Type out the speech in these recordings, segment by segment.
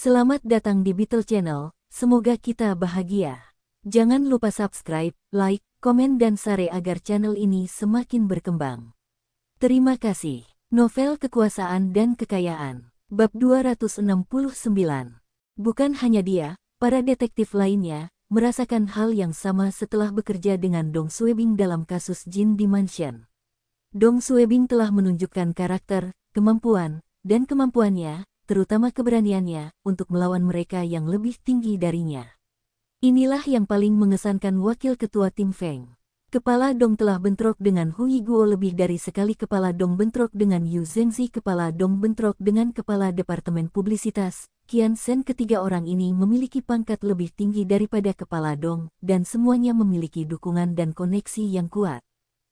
Selamat datang di Beetle Channel, semoga kita bahagia. Jangan lupa subscribe, like, komen dan share agar channel ini semakin berkembang. Terima kasih. Novel Kekuasaan dan Kekayaan, Bab 269. Bukan hanya dia, para detektif lainnya, merasakan hal yang sama setelah bekerja dengan Dong Suebing dalam kasus Jin di Mansion. Dong Suebing telah menunjukkan karakter, kemampuan, dan kemampuannya, terutama keberaniannya, untuk melawan mereka yang lebih tinggi darinya. Inilah yang paling mengesankan wakil ketua tim Feng. Kepala Dong telah bentrok dengan Hu Yiguo lebih dari sekali. Kepala Dong bentrok dengan Yu Zhengzi. Kepala Dong bentrok dengan Kepala Departemen Publisitas, Qian Shen. Ketiga orang ini memiliki pangkat lebih tinggi daripada Kepala Dong, dan semuanya memiliki dukungan dan koneksi yang kuat.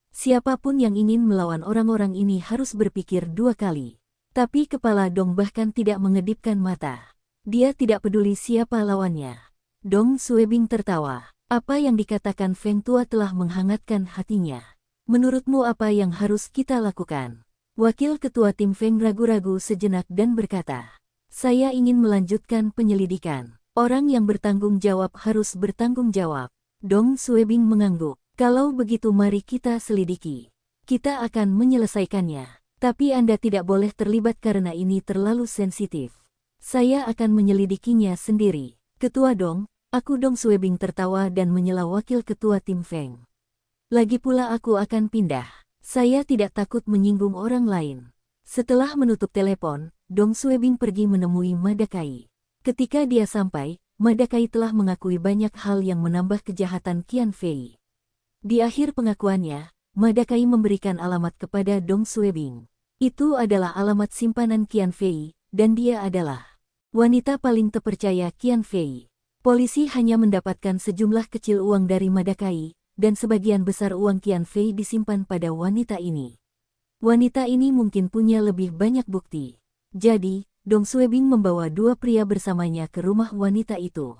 Siapapun yang ingin melawan orang-orang ini harus berpikir dua kali. Tapi Kepala Dong bahkan tidak mengedipkan mata. Dia tidak peduli siapa lawannya. Dong Suebing tertawa. Apa yang dikatakan Feng Tua telah menghangatkan hatinya. Menurutmu apa yang harus kita lakukan? Wakil ketua tim Feng ragu-ragu sejenak dan berkata, saya ingin melanjutkan penyelidikan. Orang yang bertanggung jawab harus bertanggung jawab. Dong Suebing mengangguk. Kalau begitu mari kita selidiki. Kita akan menyelesaikannya. Tapi Anda tidak boleh terlibat karena ini terlalu sensitif. Saya akan menyelidikinya sendiri. Ketua Dong, aku Dong Suebing tertawa dan menyela wakil ketua tim Feng. Lagi pula aku akan pindah. Saya tidak takut menyinggung orang lain. Setelah menutup telepon, Dong Suebing pergi menemui Madakai. Ketika dia sampai, Madakai telah mengakui banyak hal yang menambah kejahatan Qian Fei. Di akhir pengakuannya, Madakai memberikan alamat kepada Dong Suebing. Itu adalah alamat simpanan Qian Fei, dan dia adalah wanita paling terpercaya Qian Fei. Polisi hanya mendapatkan sejumlah kecil uang dari Madakai, dan sebagian besar uang Qian Fei disimpan pada wanita ini. Wanita ini mungkin punya lebih banyak bukti. Jadi, Dong Suebing membawa dua pria bersamanya ke rumah wanita itu.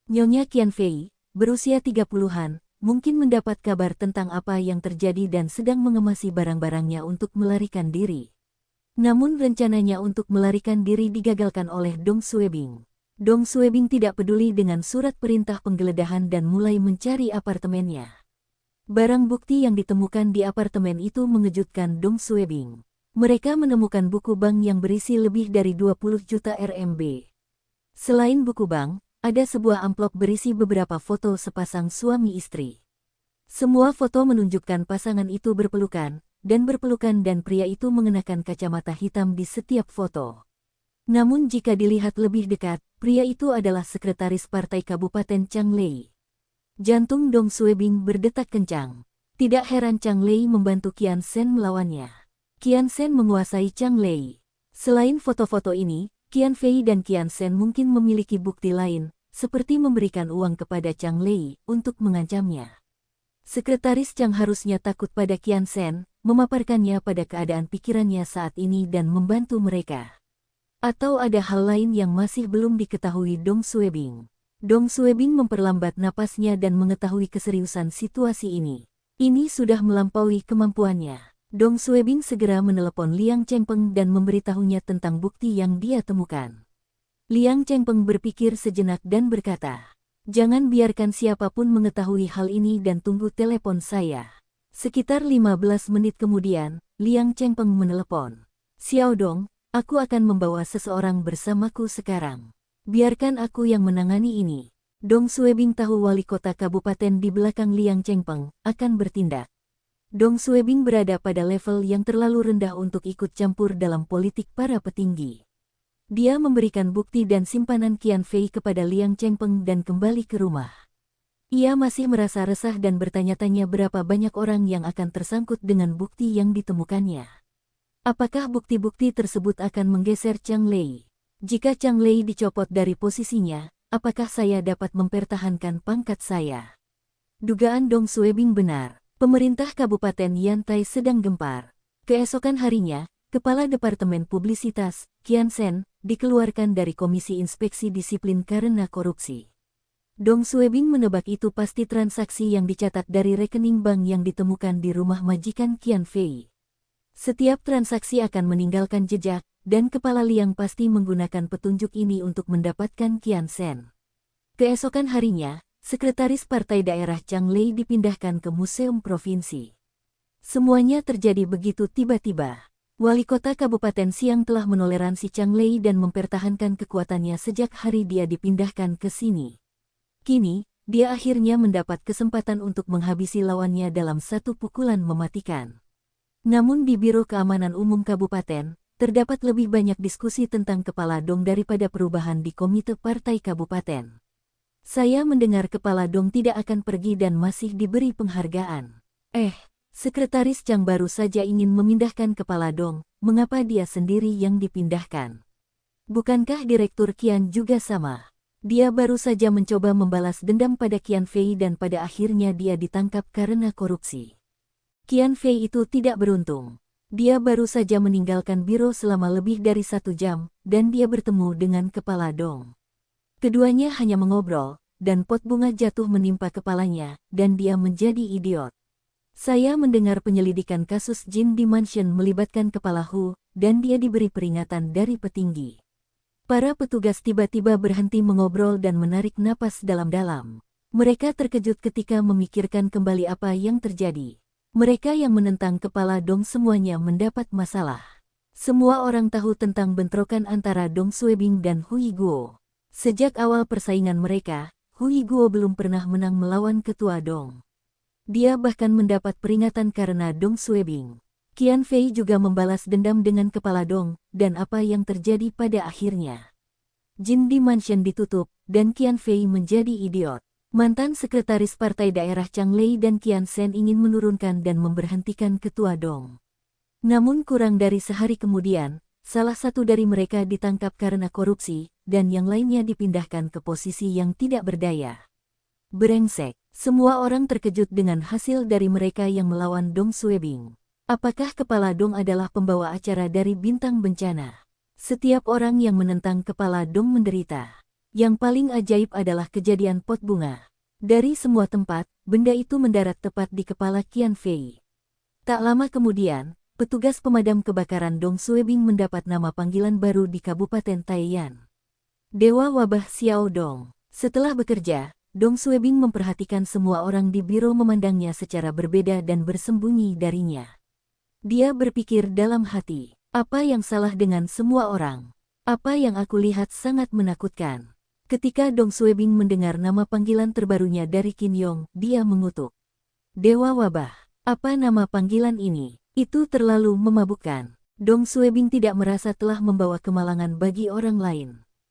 Nyonya Qian Fei, berusia 30-an, mungkin mendapat kabar tentang apa yang terjadi dan sedang mengemasi barang-barangnya untuk melarikan diri. Namun rencananya untuk melarikan diri digagalkan oleh Dong Suebing. Dong Suebing tidak peduli dengan surat perintah penggeledahan dan mulai mencari apartemennya. Barang bukti yang ditemukan di apartemen itu mengejutkan Dong Suebing. Mereka menemukan buku bank yang berisi lebih dari 20 juta RMB. Selain buku bank, ada sebuah amplop berisi beberapa foto sepasang suami istri. Semua foto menunjukkan pasangan itu berpelukan, dan pria itu mengenakan kacamata hitam di setiap foto. Namun jika dilihat lebih dekat, pria itu adalah sekretaris partai Kabupaten Changlei. Jantung Dong Suebing berdetak kencang. Tidak heran Changlei membantu Qian Shen melawannya. Qian Shen menguasai Changlei. Selain foto-foto ini, Qian Fei dan Qian Shen mungkin memiliki bukti lain, seperti memberikan uang kepada Changlei untuk mengancamnya. Sekretaris Chang harusnya takut pada Qian Shen, memaparkannya pada keadaan pikirannya saat ini dan membantu mereka. Atau ada hal lain yang masih belum diketahui Dong Suebing. Dong Suebing memperlambat napasnya dan mengetahui keseriusan situasi ini. Ini sudah melampaui kemampuannya. Dong Suebing segera menelepon Liang Chengpeng dan memberitahunya tentang bukti yang dia temukan. Liang Chengpeng berpikir sejenak dan berkata, jangan biarkan siapapun mengetahui hal ini dan tunggu telepon saya. Sekitar 15 menit kemudian, Liang Chengpeng menelepon. Xiao Dong, aku akan membawa seseorang bersamaku sekarang. Biarkan aku yang menangani ini. Dong Suebing tahu wali kota kabupaten di belakang Liang Chengpeng akan bertindak. Dong Suebing berada pada level yang terlalu rendah untuk ikut campur dalam politik para petinggi. Dia memberikan bukti dan simpanan Qian Fei kepada Liang Chengpeng dan kembali ke rumah. Ia masih merasa resah dan bertanya-tanya berapa banyak orang yang akan tersangkut dengan bukti yang ditemukannya. Apakah bukti-bukti tersebut akan menggeser Changlei? Jika Changlei dicopot dari posisinya, apakah saya dapat mempertahankan pangkat saya? Dugaan Dong Suebing benar. Pemerintah Kabupaten Yantai sedang gempar. Keesokan harinya, Kepala Departemen Publisitas, Qian Shen, dikeluarkan dari Komisi Inspeksi Disiplin karena korupsi. Dong Suebing menebak itu pasti transaksi yang dicatat dari rekening bank yang ditemukan di rumah majikan Qian Fei. Setiap transaksi akan meninggalkan jejak, dan Kepala Liang pasti menggunakan petunjuk ini untuk mendapatkan Qian Shen. Keesokan harinya, Sekretaris Partai Daerah Chang Lei dipindahkan ke Museum Provinsi. Semuanya terjadi begitu tiba-tiba. Wali kota Kabupaten Xiang telah menoleransi Chang Lei dan mempertahankan kekuatannya sejak hari dia dipindahkan ke sini. Kini, dia akhirnya mendapat kesempatan untuk menghabisi lawannya dalam satu pukulan mematikan. Namun di Biro Keamanan Umum Kabupaten, terdapat lebih banyak diskusi tentang Kepala Dong daripada perubahan di Komite Partai Kabupaten. Saya mendengar Kepala Dong tidak akan pergi dan masih diberi penghargaan. Sekretaris Chang baru saja ingin memindahkan Kepala Dong, mengapa dia sendiri yang dipindahkan? Bukankah Direktur Qian juga sama? Dia baru saja mencoba membalas dendam pada Qian Fei dan pada akhirnya dia ditangkap karena korupsi. Qian Fei itu tidak beruntung. Dia baru saja meninggalkan biro selama lebih dari 1 jam, dan dia bertemu dengan Kepala Dong. Keduanya hanya mengobrol, dan pot bunga jatuh menimpa kepalanya, dan dia menjadi idiot. Saya mendengar penyelidikan kasus Jin di Mansion melibatkan Kepala Hu, dan dia diberi peringatan dari petinggi. Para petugas tiba-tiba berhenti mengobrol dan menarik napas dalam-dalam. Mereka terkejut ketika memikirkan kembali apa yang terjadi. Mereka yang menentang Kepala Dong semuanya mendapat masalah. Semua orang tahu tentang bentrokan antara Dong Suebing dan Hui Guo. Sejak awal persaingan mereka, Hui Guo belum pernah menang melawan Ketua Dong. Dia bahkan mendapat peringatan karena Dong Suebing. Qian Fei juga membalas dendam dengan Kepala Dong, dan apa yang terjadi pada akhirnya? Jin di Mansion ditutup, dan Qian Fei menjadi idiot. Mantan Sekretaris Partai Daerah Chang Lei dan Qian Shen ingin menurunkan dan memberhentikan Ketua Dong. Namun kurang dari sehari kemudian, salah satu dari mereka ditangkap karena korupsi, dan yang lainnya dipindahkan ke posisi yang tidak berdaya. Brengsek. Semua orang terkejut dengan hasil dari mereka yang melawan Dong Suebing. Apakah Kepala Dong adalah pembawa acara dari Bintang Bencana? Setiap orang yang menentang Kepala Dong menderita. Yang paling ajaib adalah kejadian pot bunga. Dari semua tempat, benda itu mendarat tepat di kepala Qian Fei. Tak lama kemudian, petugas pemadam kebakaran Dong Suebing mendapat nama panggilan baru di Kabupaten Taiyan. Dewa Wabah Xiao Dong. Setelah bekerja, Dong Suebing memperhatikan semua orang di biro memandangnya secara berbeda dan bersembunyi darinya. Dia berpikir dalam hati, apa yang salah dengan semua orang? Apa yang aku lihat sangat menakutkan. Ketika Dong Suebing mendengar nama panggilan terbarunya dari Qin Yong, dia mengutuk. Dewa Wabah, apa nama panggilan ini? Itu terlalu memabukkan. Dong Suebing tidak merasa telah membawa kemalangan bagi orang lain.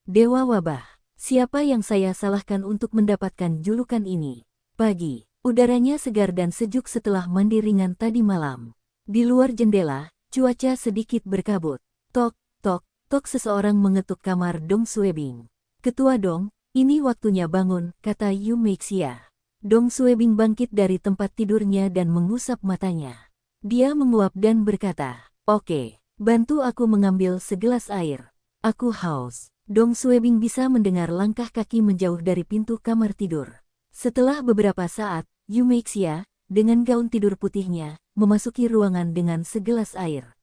Dewa Wabah. Siapa yang saya salahkan untuk mendapatkan julukan ini? Pagi, udaranya segar dan sejuk setelah mandi ringan tadi malam. Di luar jendela, cuaca sedikit berkabut. Tok, tok, tok seseorang mengetuk kamar Dong Suebing. Ketua Dong, ini waktunya bangun, kata Yu Meixia. Dong Suebing bangkit dari tempat tidurnya dan mengusap matanya. Dia menguap dan berkata, "Oke, bantu aku mengambil segelas air. Aku haus." Dong Suebing bisa mendengar langkah kaki menjauh dari pintu kamar tidur. Setelah beberapa saat, Yu Meixia, dengan gaun tidur putihnya, memasuki ruangan dengan segelas air.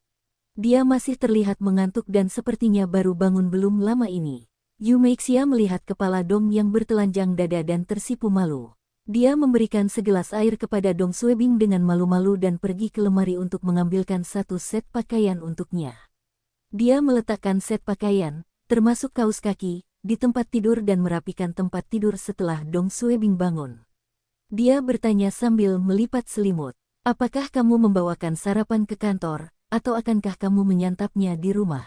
Dia masih terlihat mengantuk dan sepertinya baru bangun belum lama ini. Yu Meixia melihat Kepala Dong yang bertelanjang dada dan tersipu malu. Dia memberikan segelas air kepada Dong Suebing dengan malu-malu dan pergi ke lemari untuk mengambilkan satu set pakaian untuknya. Dia meletakkan set pakaian, termasuk kaus kaki, di tempat tidur dan merapikan tempat tidur setelah Dong Suebing bangun. Dia bertanya sambil melipat selimut, "Apakah kamu membawakan sarapan ke kantor, atau akankah kamu menyantapnya di rumah?"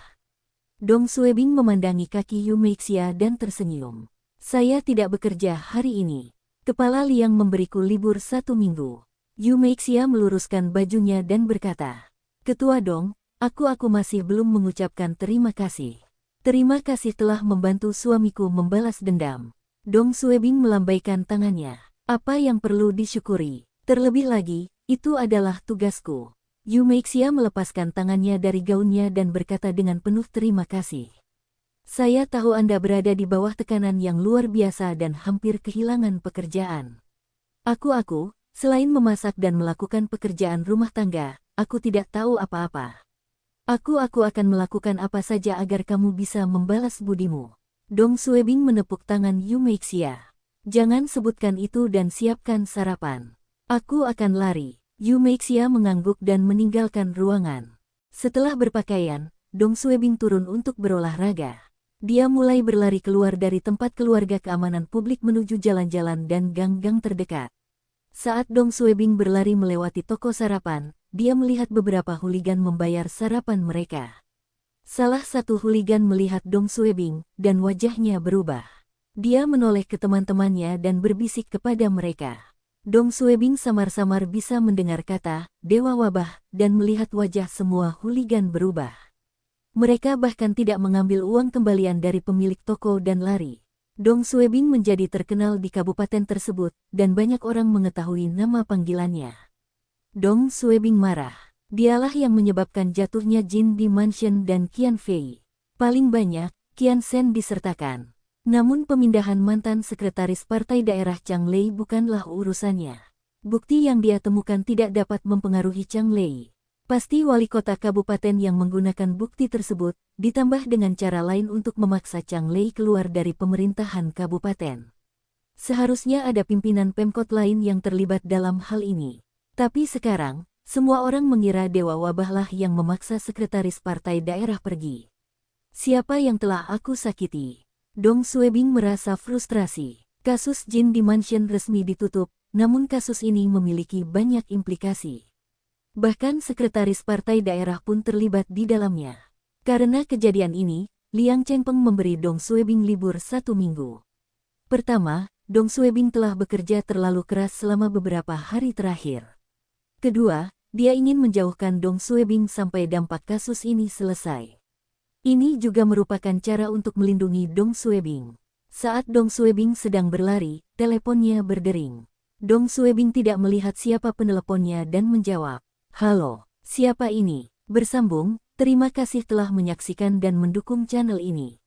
Dong Suebing memandangi kaki Yu Meixia dan tersenyum. "Saya tidak bekerja hari ini. Kepala Liang memberiku libur 1 minggu." Yu Meixia meluruskan bajunya dan berkata, "Ketua Dong, aku masih belum mengucapkan terima kasih. Terima kasih telah membantu suamiku membalas dendam." Dong Suebing melambaikan tangannya. "Apa yang perlu disyukuri? Terlebih lagi, itu adalah tugasku." Yu Meixia melepaskan tangannya dari gaunnya dan berkata dengan penuh terima kasih. "Saya tahu Anda berada di bawah tekanan yang luar biasa dan hampir kehilangan pekerjaan. Selain memasak dan melakukan pekerjaan rumah tangga, aku tidak tahu apa-apa." Aku akan melakukan apa saja agar kamu bisa membalas budimu. Dong Suebing menepuk tangan Yu Meixia. Jangan sebutkan itu dan siapkan sarapan. Aku akan lari. Yu Meixia mengangguk dan meninggalkan ruangan. Setelah berpakaian, Dong Suebing turun untuk berolahraga. Dia mulai berlari keluar dari tempat keluarga keamanan publik menuju jalan-jalan dan gang-gang terdekat. Saat Dong Suebing berlari melewati toko sarapan, dia melihat beberapa huligan membayar sarapan mereka. Salah satu huligan melihat Dong Suebing, dan wajahnya berubah. Dia menoleh ke teman-temannya dan berbisik kepada mereka. Dong Suebing samar-samar bisa mendengar kata, Dewa Wabah, dan melihat wajah semua huligan berubah. Mereka bahkan tidak mengambil uang kembalian dari pemilik toko dan lari. Dong Suebing menjadi terkenal di kabupaten tersebut, dan banyak orang mengetahui nama panggilannya. Dong Suebing marah. Dialah yang menyebabkan jatuhnya Jin di Mansion dan Qian Fei. Paling banyak, Qian Shen disertakan. Namun pemindahan mantan sekretaris partai daerah Chang Lei bukanlah urusannya. Bukti yang dia temukan tidak dapat mempengaruhi Chang Lei. Pasti wali kota kabupaten yang menggunakan bukti tersebut, ditambah dengan cara lain untuk memaksa Chang Lei keluar dari pemerintahan kabupaten. Seharusnya ada pimpinan Pemkot lain yang terlibat dalam hal ini. Tapi sekarang, semua orang mengira Dewa Wabahlah yang memaksa sekretaris partai daerah pergi. Siapa yang telah aku sakiti? Dong Suebing merasa frustrasi. Kasus Jin di Mansion resmi ditutup, namun kasus ini memiliki banyak implikasi. Bahkan sekretaris partai daerah pun terlibat di dalamnya. Karena kejadian ini, Liang Chengpeng memberi Dong Suebing libur 1 minggu. Pertama, Dong Suebing telah bekerja terlalu keras selama beberapa hari terakhir. Kedua, dia ingin menjauhkan Dong Suebing sampai dampak kasus ini selesai. Ini juga merupakan cara untuk melindungi Dong Suebing. Saat Dong Suebing sedang berlari, teleponnya berdering. Dong Suebing tidak melihat siapa peneleponnya dan menjawab. Halo, siapa ini? Bersambung, terima kasih telah menyaksikan dan mendukung channel ini.